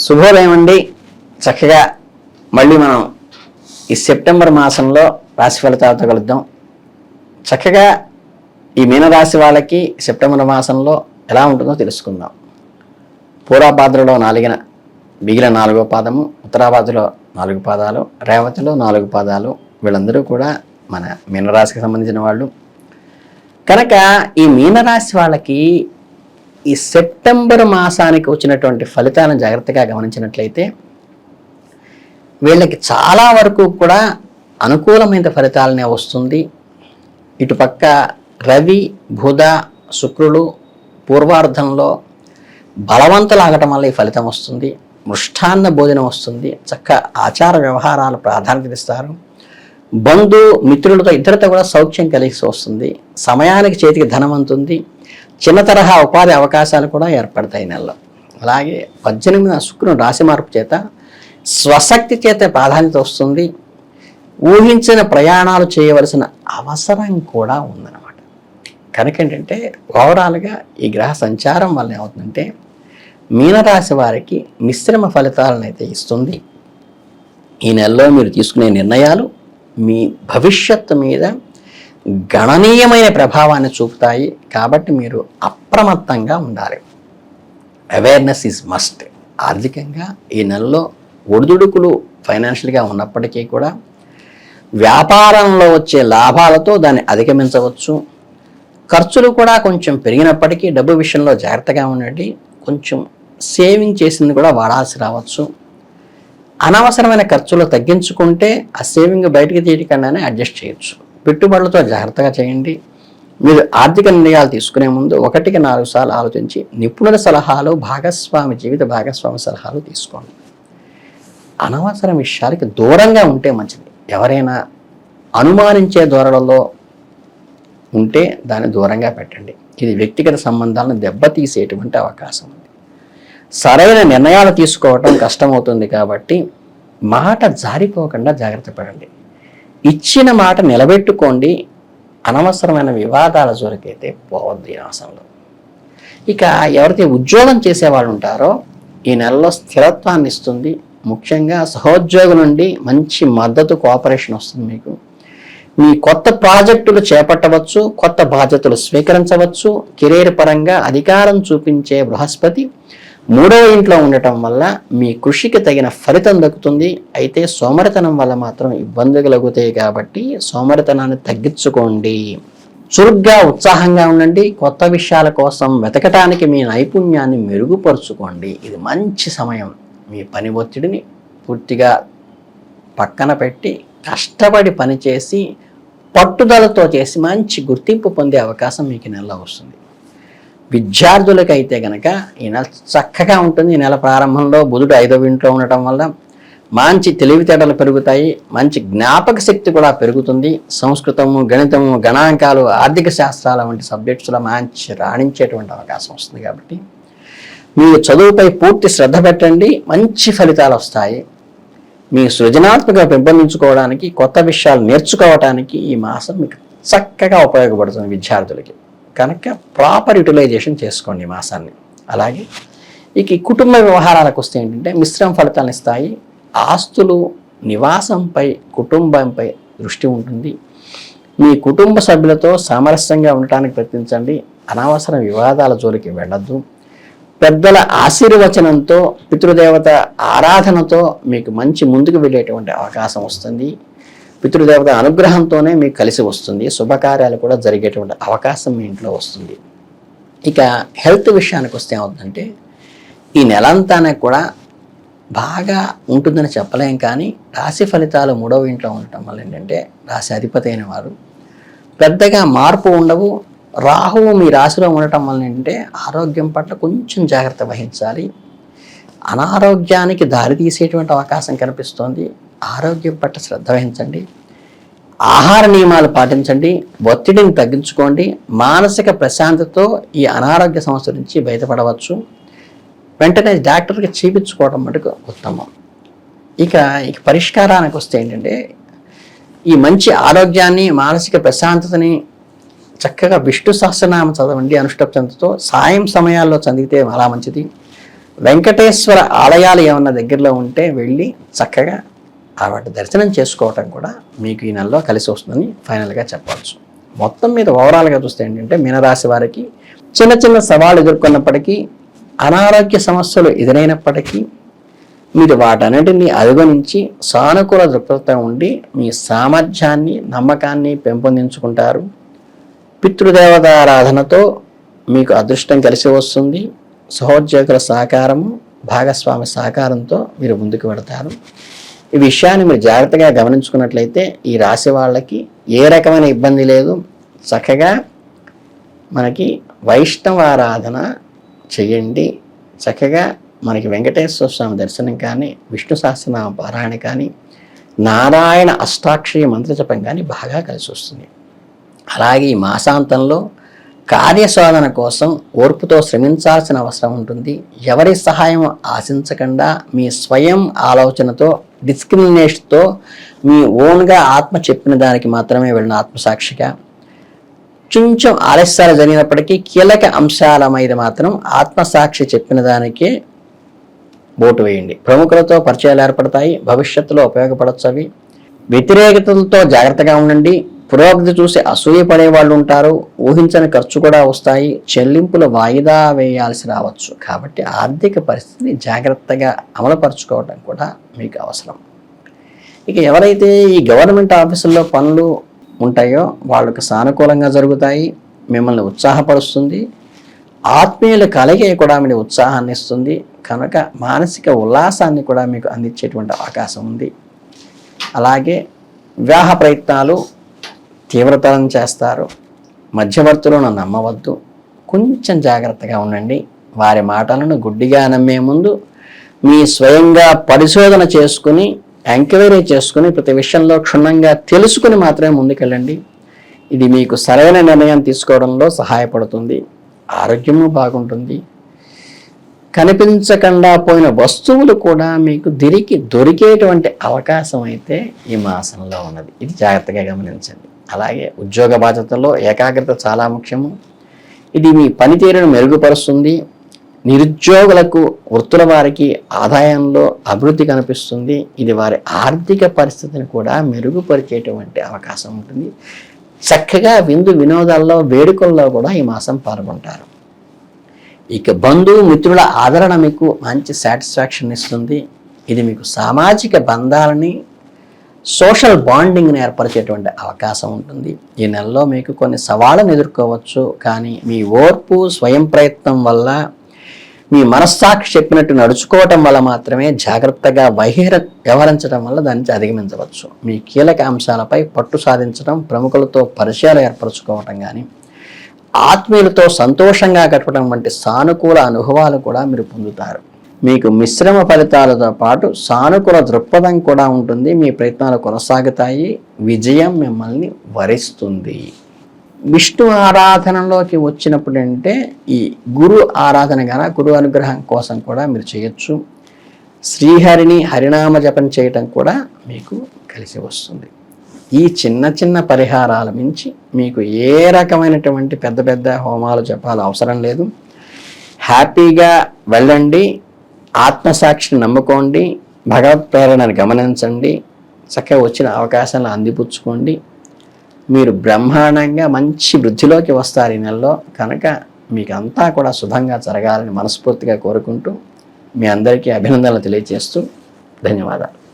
శుభోదయం అండి. చక్కగా మళ్ళీ మనం ఈ సెప్టెంబర్ మాసంలో రాశి ఫలితాలతో కలుద్దాం. చక్కగా ఈ మీనరాశి వాళ్ళకి సెప్టెంబర్ మాసంలో ఎలా ఉంటుందో తెలుసుకుందాం. పూర్వభాద్రలో 4న మిగిలిన 4వ పాదము, ఉత్తరాభాద్రలో 4 పాదాలు, రేవతిలో 4 పాదాలు. వీళ్ళందరూ కూడా మన మీనరాశికి సంబంధించిన వాళ్ళు. కనుక ఈ మీనరాశి వాళ్ళకి ఈ సెప్టెంబర్ మాసానికి వచ్చినటువంటి ఫలితాలను జాగ్రత్తగా గమనించినట్లయితే వీళ్ళకి చాలా వరకు కూడా అనుకూలమైన ఫలితాలనే వస్తుంది. ఇటుపక్క రవి, బుధ, శుక్రులు పూర్వార్ధంలో బలవంతులాగటం వల్ల ఈ ఫలితం వస్తుంది. మృష్టాన్న భోజనం వస్తుంది. చక్క ఆచార వ్యవహారాలు ప్రాధాన్యత ఇస్తారు. బంధు మిత్రులతో ఇద్దరితో కూడా సౌఖ్యం కలిసి వస్తుంది. సమయానికి చేతికి ధనం అందుతుంది. చిన్న తరహా ఉపాధి అవకాశాలు కూడా ఏర్పడతాయి నెలలో. అలాగే 18న శుక్రుని రాశి మార్పు చేత స్వశక్తి చేత ప్రాధాన్యత వస్తుంది. ఊహించిన ప్రయాణాలు చేయవలసిన అవసరం కూడా ఉందన్నమాట. కనుక ఏంటంటే ఓవరాల్గా ఈ గ్రహ సంచారం వల్ల ఏమవుతుందంటే మీనరాశి వారికి మిశ్రమ ఫలితాలను అయితే ఇస్తుంది. ఈ నెలలో మీరు తీసుకునే నిర్ణయాలు మీ భవిష్యత్తు మీద గణనీయమైన ప్రభావాన్ని చూపుతాయి. కాబట్టి మీరు అప్రమత్తంగా ఉండాలి. Awareness is must. ఆర్థికంగా ఈ నెలలో ఒడిదుడుకులు ఫైనాన్షియల్గా ఉన్నప్పటికీ కూడా వ్యాపారంలో వచ్చే లాభాలతో దాన్ని అధిగమించవచ్చు. ఖర్చులు కూడా కొంచెం పెరిగినప్పటికీ డబ్బు విషయంలో జాగ్రత్తగా ఉండండి. కొంచెం సేవింగ్ చేసింది కూడా వాడాల్సి రావచ్చు. అనవసరమైన ఖర్చులు తగ్గించుకుంటే ఆ సేవింగ్ బయటకు తీయకుండానే అడ్జస్ట్ చేయొచ్చు. పెట్టుబడులతో జాగ్రత్తగా చేయండి. మీరు ఆర్థిక నిర్ణయాలు తీసుకునే ముందు 1కి 4 సార్లు ఆలోచించి నిపుణుల సలహాలు, జీవిత భాగస్వామి సలహాలు తీసుకోండి. అనవసర విషయాలకి దూరంగా ఉంటే మంచిది. ఎవరైనా అనుమానించే ధోరణిలో ఉంటే దాన్ని దూరంగా పెట్టండి. ఇది వ్యక్తిగత సంబంధాలను దెబ్బతీసేటువంటి అవకాశం ఉంది. సరైన నిర్ణయాలు తీసుకోవటం కష్టమవుతుంది. కాబట్టి మాట జారిపోకుండా జాగ్రత్త పడండి. ఇచ్చిన మాట నిలబెట్టుకోండి. అనవసరమైన వివాదాల జోలికైతే పోవద్దు ఈ మాసంలో. ఇక ఎవరైతే ఉద్యోగం చేసేవాళ్ళు ఉంటారో ఈ నెలలో స్థిరత్వాన్ని ఇస్తుంది. ముఖ్యంగా సహోద్యోగుల నుండి మంచి మద్దతు, కోఆపరేషన్ వస్తుంది. మీకు మీ కొత్త ప్రాజెక్టులు చేపట్టవచ్చు, కొత్త బాధ్యతలు స్వీకరించవచ్చు. కెరీర్ పరంగా అధికారం చూపించే బృహస్పతి 3వ ఇంట్లో ఉండటం వల్ల మీ కృషికి తగిన ఫలితం దక్కుతుంది. అయితే సోమరితనం వల్ల మాత్రం ఇబ్బందులు కలుగుతాయి. కాబట్టి సోమరితనాన్ని తగ్గించుకోండి. చురుగ్గా, ఉత్సాహంగా ఉండండి. కొత్త విషయాల కోసం వెతకటానికి మీ నైపుణ్యాన్ని మెరుగుపరుచుకోండి. ఇది మంచి సమయం. మీ పని ఒత్తిడిని పూర్తిగా పక్కన పెట్టి కష్టపడి పనిచేసి పట్టుదలతో చేసి మంచి గుర్తింపు పొందే అవకాశం మీకు నెలలో వస్తుంది. విద్యార్థులకైతే కనుక ఈ నెల చక్కగా ఉంటుంది. ఈ నెల ప్రారంభంలో బుధుడు 5వ ఇంట్లో ఉండటం వల్ల మంచి తెలివితేటలు పెరుగుతాయి. మంచి జ్ఞాపక శక్తి కూడా పెరుగుతుంది. సంస్కృతము, గణితము, గణాంకాలు, ఆర్థిక శాస్త్రాల వంటి సబ్జెక్ట్స్లో మంచి రాణించేటువంటి అవకాశం వస్తుంది. కాబట్టి మీరు చదువుపై పూర్తి శ్రద్ధ పెట్టండి. మంచి ఫలితాలు వస్తాయి. మీ సృజనాత్మక పెంపొందించుకోవడానికి, కొత్త విషయాలు నేర్చుకోవడానికి ఈ మాసం మీకు చక్కగా ఉపయోగపడుతుంది విద్యార్థులకి. కనుక ప్రాపర్ యూటిలైజేషన్ చేసుకోండి ఈ మాసాన్ని. అలాగే ఇక ఈ కుటుంబ వ్యవహారాలకు వస్తే ఏంటంటే మిశ్రమ ఫలితాలను ఇస్తాయి. ఆస్తులు, నివాసంపై, కుటుంబంపై దృష్టి ఉంటుంది. మీ కుటుంబ సభ్యులతో సామరస్యంగా ఉండటానికి ప్రయత్నించండి. అనవసర వివాదాల జోలికి వెళ్ళద్దు. పెద్దల ఆశీర్వచనంతో, పితృదేవత ఆరాధనతో మీకు మంచి ముందుకు వెళ్ళేటువంటి అవకాశం వస్తుంది. పితృదేవత అనుగ్రహంతోనే మీకు కలిసి వస్తుంది. శుభకార్యాలు కూడా జరిగేటువంటి అవకాశం మీ ఇంట్లో వస్తుంది. ఇక హెల్త్ విషయానికి వస్తే ఏమవుతుందంటే ఈ నెలంతానే కూడా బాగా ఉంటుందని చెప్పలేం. కానీ రాశి ఫలితాలు 3వ ఇంట్లో ఉండటం వల్ల ఏంటంటే రాశి అధిపతి అయిన వారు పెద్దగా మార్పు ఉండవు. రాహువు మీ రాశిలో ఉండటం వల్ల ఏంటంటే ఆరోగ్యం పట్ల కొంచెం జాగ్రత్త వహించాలి. అనారోగ్యానికి దారి తీసేటువంటి అవకాశం కనిపిస్తోంది. ఆరోగ్యం పట్ల శ్రద్ధ వహించండి. ఆహార నియమాలు పాటించండి. ఒత్తిడిని తగ్గించుకోండి. మానసిక ప్రశాంతతో ఈ అనారోగ్య సమస్య నుంచి బయటపడవచ్చు. వెంటనే డాక్టర్కి చూపించుకోవడం మటుకు ఉత్తమం. ఇక పరిష్కారానికి వస్తే ఏంటంటే ఈ మంచి ఆరోగ్యాన్ని, మానసిక ప్రశాంతతని చక్కగా విష్ణు సహస్రనామం చదవండి. అనుష్టప్తంతో సాయం సమయాల్లో చదివితే చాలా మంచిది. వెంకటేశ్వర ఆలయాలు ఏమన్నా దగ్గరలో ఉంటే వెళ్ళి చక్కగా వాటి దర్శనం చేసుకోవటం కూడా మీకు ఈ నెలలో కలిసి వస్తుందని ఫైనల్గా చెప్పవచ్చు. మొత్తం మీద ఓవరాల్గా చూస్తే ఏంటంటే మీనరాశి వారికి చిన్న చిన్న సవాళ్ళు ఎదుర్కొన్నప్పటికీ, అనారోగ్య సమస్యలు ఎదురైనప్పటికీ మీరు వాటన్నిటిని అధిగమించి సానుకూల దృక్పథంతో ఉండి మీ సామర్థ్యాన్ని, నమ్మకాన్ని పెంపొందించుకుంటారు. పితృదేవతారాధనతో మీకు అదృష్టం కలిసి వస్తుంది. సహోద్యోగుల సహకారము, భాగస్వామి సహకారంతో మీరు ముందుకు వెళతారు. ఈ విషయాన్ని మీరు జాగ్రత్తగా గమనించుకున్నట్లయితే ఈ రాశి వాళ్ళకి ఏ రకమైన ఇబ్బంది లేదు. చక్కగా మనకి వైష్ణవారాధన చేయండి. చక్కగా మనకి వెంకటేశ్వర స్వామి దర్శనం కానీ, విష్ణు సహస్రనామ పారాయణ కానీ, నారాయణ అష్టాక్షరి మంత్రజపం కానీ బాగా కలిసి వస్తుంది. అలాగే ఈ మాసాంతంలో కార్యసాధన కోసం ఓర్పుతో శ్రమించాల్సిన అవసరం ఉంటుంది. ఎవరి సహాయం ఆశించకుండా మీ స్వయం ఆలోచనతో, డిస్క్రిమినేషన్తో మీ ఓన్గా ఆత్మ చెప్పిన దానికి మాత్రమే వెళ్ళిన ఆత్మసాక్షిగా కొంచెం ఆలస్యాలు జరిగినప్పటికీ కీలక అంశాల మీద మాత్రం ఆత్మసాక్షి చెప్పిన దానికే ఓటు వేయండి. ప్రముఖులతో పరిచయాలు ఏర్పడతాయి, భవిష్యత్తులో ఉపయోగపడవచ్చు. అవి వ్యతిరేకతలతో జాగ్రత్తగా ఉండండి. పురోగతి చూసి అసూయ పడే వాళ్ళు ఉంటారు. ఊహించని ఖర్చు కూడా వస్తాయి. చెల్లింపులు వాయిదా వేయాల్సి రావచ్చు. కాబట్టి ఆర్థిక పరిస్థితిని జాగ్రత్తగా అమలుపరుచుకోవడం కూడా మీకు అవసరం. ఇక ఎవరైతే ఈ గవర్నమెంట్ ఆఫీసుల్లో పనులు ఉంటాయో వాళ్ళకి సానుకూలంగా జరుగుతాయి. మిమ్మల్ని ఉత్సాహపరుస్తుంది. ఆత్మీయుల కలయిక కూడా మీకు ఉత్సాహాన్ని ఇస్తుంది. కనుక మానసిక ఉల్లాసాన్ని కూడా మీకు అందించేటువంటి అవకాశం ఉంది. అలాగే వివాహ ప్రయత్నాలు తీవ్రతరం చేస్తారు. మధ్యవర్తులను నమ్మవద్దు. కొంచెం జాగ్రత్తగా ఉండండి. వారి మాటలను గుడ్డిగా నమ్మే ముందు మీ స్వయంగా పరిశోధన చేసుకుని, ఎంక్వైరీ చేసుకుని, ప్రతి విషయంలో క్షుణ్ణంగా తెలుసుకుని మాత్రమే ముందుకెళ్ళండి. ఇది మీకు సరైన నిర్ణయం తీసుకోవడంలో సహాయపడుతుంది. ఆరోగ్యము బాగుంటుంది. కనిపించకుండా పోయిన వస్తువులు కూడా మీకు తిరిగి దొరికేటువంటి అవకాశం అయితే ఈ మాసంలో ఉన్నది. ఇది జాగ్రత్తగా గమనించండి. అలాగే ఉద్యోగ బాధ్యతల్లో ఏకాగ్రత చాలా ముఖ్యము. ఇది మీ పనితీరును మెరుగుపరుస్తుంది. నిరుద్యోగులకు, వృత్తుల వారికి ఆదాయంలో అభివృద్ధి కనిపిస్తుంది. ఇది వారి ఆర్థిక పరిస్థితిని కూడా మెరుగుపరిచేటువంటి అవకాశం ఉంటుంది. చక్కగా విందు వినోదాల్లో, వేడుకల్లో కూడా ఈ మాసం పాల్గొంటారు. ఇక బంధువు మిత్రుల ఆదరణ మీకు మంచి సాటిస్ఫాక్షన్ ఇస్తుంది. ఇది మీకు సామాజిక బంధాలని, సోషల్ బాండింగ్ని ఏర్పరిచేటువంటి అవకాశం ఉంటుంది. ఈ నెలలో మీకు కొన్ని సవాళ్ళను ఎదుర్కోవచ్చు. కానీ మీ ఓర్పు, స్వయం ప్రయత్నం వల్ల, మీ మనస్సాక్షి చెప్పినట్టు నడుచుకోవటం వల్ల మాత్రమే, జాగ్రత్తగా వ్యవహరించడం వల్ల దాన్ని అధిగమించవచ్చు. మీ కీలక అంశాలపై పట్టు సాధించడం, ప్రముఖులతో పరిచయాలు ఏర్పరచుకోవటం కానీ, ఆత్మీయులతో సంతోషంగా గడపడం వంటి సానుకూల అనుభవాలు కూడా మీరు పొందుతారు. మీకు మిశ్రమ ఫలితాలతో పాటు సానుకూల దృక్పథం కూడా ఉంటుంది. మీ ప్రయత్నాలు కొనసాగుతాయి. విజయం మిమ్మల్ని వరిస్తుంది. విష్ణు ఆరాధనలోకి వచ్చినప్పుడు అంటే ఈ గురు ఆరాధన గాన, గురు అనుగ్రహం కోసం కూడా మీరు చేయొచ్చు. శ్రీహరిని హరినామ జపం చేయటం కూడా మీకు కలిసి వస్తుంది. ఈ చిన్న చిన్న పరిహారాల మించి మీకు ఏ రకమైనటువంటి పెద్ద పెద్ద హోమాలు జపాలు అవసరం లేదు. హ్యాపీగా వెళ్ళండి. ఆత్మసాక్షిని నమ్ముకోండి. భగవత్ ప్రేరణను గమనించండి. చక్కగా వచ్చిన అవకాశాలను అందిపుచ్చుకోండి. మీరు బ్రహ్మాండంగా మంచి వృద్ధిలోకి వస్తారు ఈ నెలలో. కనుక మీకు అంతా కూడా శుభంగా జరగాలని మనస్ఫూర్తిగా కోరుకుంటూ మీ అందరికీ అభినందనలు తెలియజేస్తూ ధన్యవాదాలు.